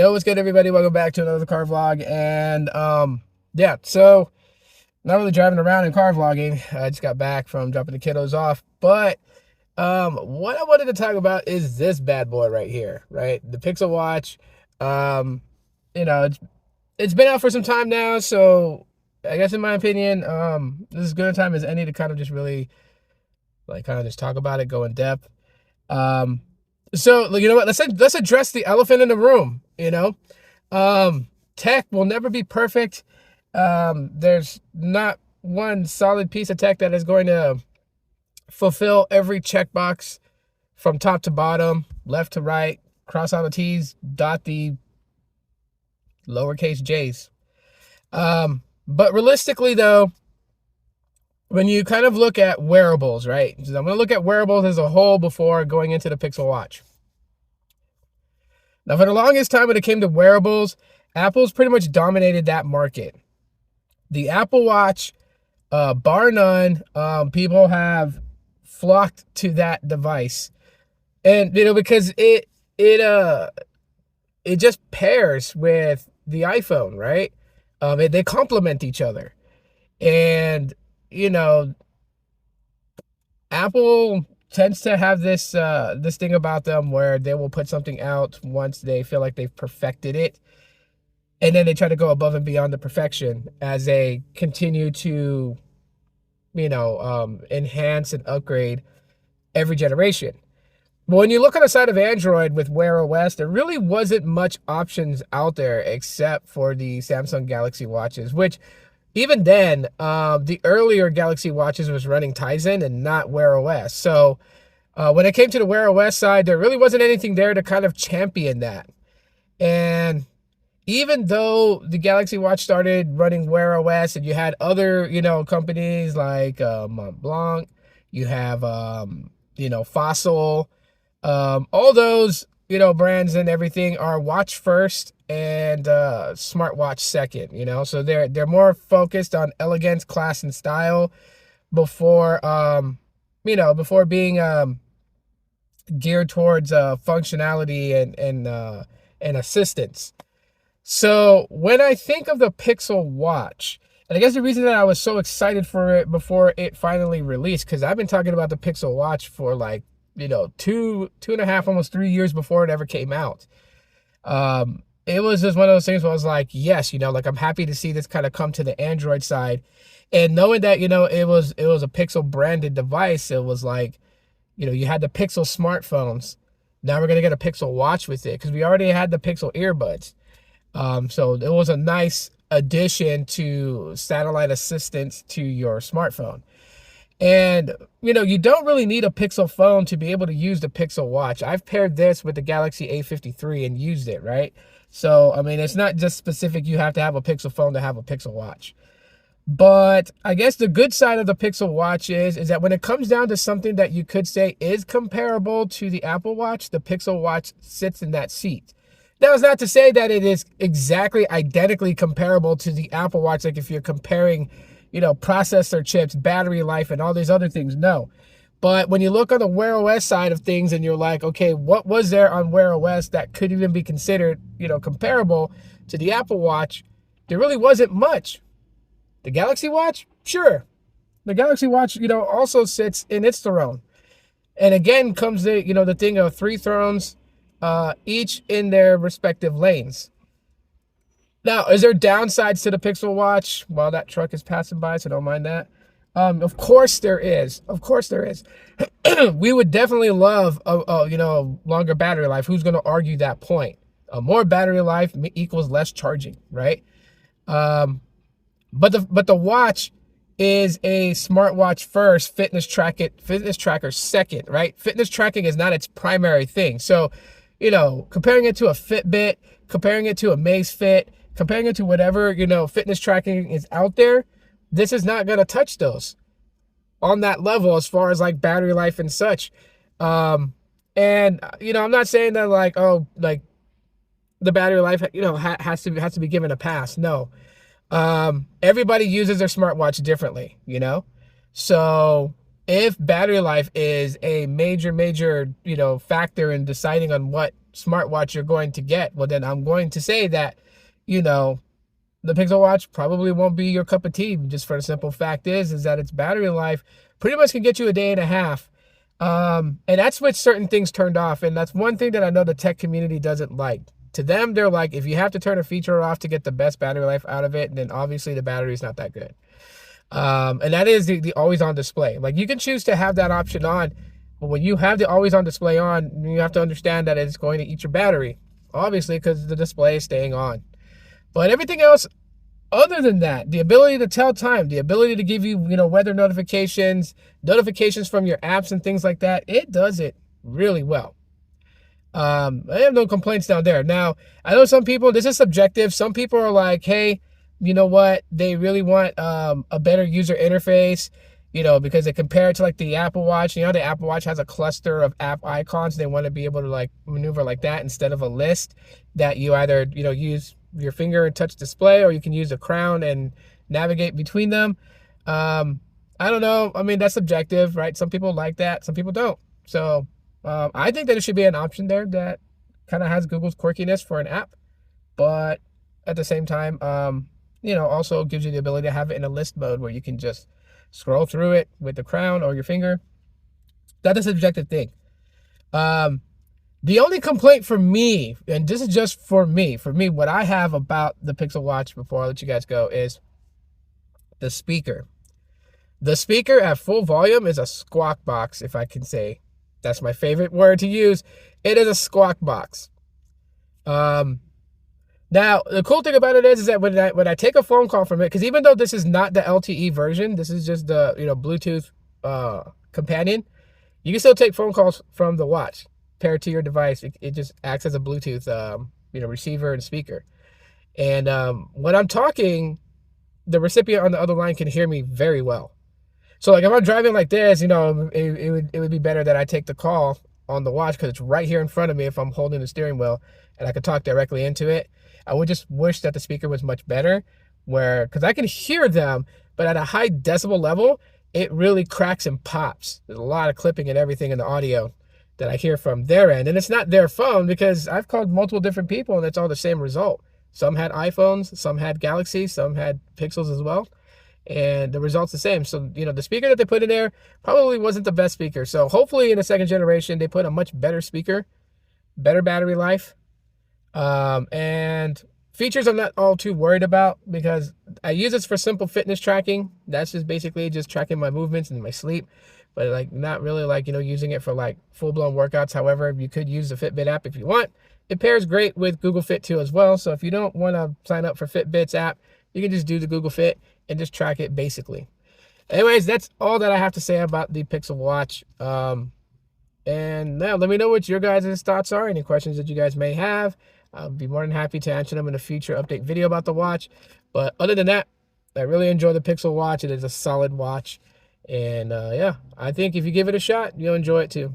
Yo, what's good, everybody? Welcome back to another car vlog. And yeah, so not really driving around in car vlogging. I just got back from dropping the kiddos off. But what I wanted to talk about is this bad boy right here, right? The Pixel Watch. Um, you know, it's been out for some time now, so I guess in my opinion, this is as good a time as any to kind of just really kind of just talk about it, go in depth. So you know what? Let's address the elephant in the room. Tech will never be perfect. There's not one solid piece of tech that is going to fulfill every checkbox from top to bottom, left to right, cross all the T's, dot the lowercase J's. But realistically, though, when you kind of look at wearables, right? So I'm going to look at wearables as a whole before going into the Pixel Watch. Now, for the longest time when it came to wearables, Apple's pretty much dominated that market. The Apple Watch, bar none, people have flocked to that device. And, because it just pairs with the iPhone, right? They complement each other. And Apple tends to have this thing about them where they will put something out once they feel like they've perfected it, and then they try to go above and beyond the perfection as they continue to enhance and upgrade every generation. But when you look on the side of Android with Wear OS, there really wasn't much options out there except for the Samsung Galaxy Watches, which even then, the earlier Galaxy Watches was running Tizen and not Wear OS. So when it came to the Wear OS side, there really wasn't anything there to kind of champion that. And even though the Galaxy Watch started running Wear OS, and you had other, companies like Montblanc, you have, Fossil, all those, brands and everything are watch first and smartwatch second, so they're more focused on elegance, class, and style before before being geared towards functionality and assistance. So when I think of the Pixel Watch, and I guess the reason that I was so excited for it before it finally released, because I've been talking about the Pixel Watch for two and a half, almost 3 years before it ever came out. It was just one of those things where I was like, yes, I'm happy to see this kind of come to the Android side. And knowing that, it was a Pixel branded device, it was like, you had the Pixel smartphones. Now we're going to get a Pixel Watch with it because we already had the Pixel earbuds. So it was a nice addition to satellite assistance to your smartphone. And, you don't really need a Pixel phone to be able to use the Pixel Watch. I've paired this with the Galaxy A53 and used it, right? So, I mean, it's not just specific you have to have a Pixel phone to have a Pixel Watch. But I guess the good side of the Pixel Watch is that when it comes down to something that you could say is comparable to the Apple Watch, the Pixel Watch sits in that seat. That was not to say that it is exactly identically comparable to the Apple Watch, like if you're comparing processor chips, battery life, and all these other things. No. But when you look on the Wear OS side of things and you're like, okay, what was there on Wear OS that could even be considered, comparable to the Apple Watch? There really wasn't much. The Galaxy Watch? Sure. The Galaxy Watch, also sits in its throne. And again comes the thing of 3 thrones, each in their respective lanes. Now, is there downsides to the Pixel Watch? Well, that truck is passing by, so don't mind that. Of course there is. Of course there is. We would definitely love a longer battery life. Who's going to argue that point? More battery life equals less charging, right? But the watch is a smartwatch first, fitness tracker second, right? Fitness tracking is not its primary thing. So, comparing it to a Fitbit, comparing it to a Amazfit, comparing it to whatever, fitness tracking is out there, this is not going to touch those on that level as far as like battery life and such. And, I'm not saying that the battery life, has to be given a pass. No. Everybody uses their smartwatch differently, So if battery life is a major, factor in deciding on what smartwatch you're going to get, well, then I'm going to say that, you know, the Pixel Watch probably won't be your cup of tea, just for the simple fact is that its battery life pretty much can get you a day and a half. And that's with certain things turned off. And that's one thing that I know the tech community doesn't like. To them, they're like, if you have to turn a feature off to get the best battery life out of it, then obviously the battery is not that good. And that is the always on display. Like, you can choose to have that option on, but when you have the always on display on, you have to understand that it's going to eat your battery, obviously, because the display is staying on. But everything else, other than that, the ability to tell time, the ability to give you, weather notifications, notifications from your apps and things like that, it does it really well. I have no complaints down there. Now, I know some people, this is subjective. Some people are like, hey, you know what? They really want a better user interface, because they compare it to like the Apple Watch. The Apple Watch has a cluster of app icons. They want to be able to like maneuver like that instead of a list that you either, use your finger and touch display, or you can use a crown and navigate between them. I don't know. I mean, that's subjective, right? Some people like that. Some people don't. So I think that it should be an option there that kind of has Google's quirkiness for an app, but at the same time, also gives you the ability to have it in a list mode where you can just scroll through it with the crown or your finger. That's a subjective thing. The only complaint for me, and this is just for me, what I have about the Pixel Watch before I let you guys go is the speaker. The speaker at full volume is a squawk box, if I can say. That's my favorite word to use. It is a squawk box. Now, the cool thing about it is that when I take a phone call from it, because even though this is not the LTE version, this is just the Bluetooth companion, you can still take phone calls from the watch paired to your device. It just acts as a Bluetooth receiver and speaker. And when I'm talking, the recipient on the other line can hear me very well. So like if I'm driving like this, it would be better that I take the call on the watch because it's right here in front of me if I'm holding the steering wheel and I could talk directly into it. I would just wish that the speaker was much better, because I can hear them, but at a high decibel level, it really cracks and pops. There's a lot of clipping and everything in the audio that I hear from their end. And it's not their phone, because I've called multiple different people and it's all the same result. Some had iPhones, some had Galaxy, some had Pixels as well. And the result's the same. So, the speaker that they put in there probably wasn't the best speaker. So hopefully in the second generation, they put a much better speaker, better battery life. And features I'm not all too worried about, because I use this for simple fitness tracking. That's just basically just tracking my movements and my sleep, but like not really like, using it for like full-blown workouts. However, you could use the Fitbit app if you want. It pairs great with Google Fit too as well. So if you don't want to sign up for Fitbit's app, you can just do the Google Fit and just track it basically. Anyways, that's all that I have to say about the Pixel Watch. And now let me know what your guys' thoughts are, any questions that you guys may have. I'll be more than happy to answer them in a future update video about the watch. But other than that, I really enjoy the Pixel Watch. It is a solid watch. And yeah, I think if you give it a shot, you'll enjoy it too.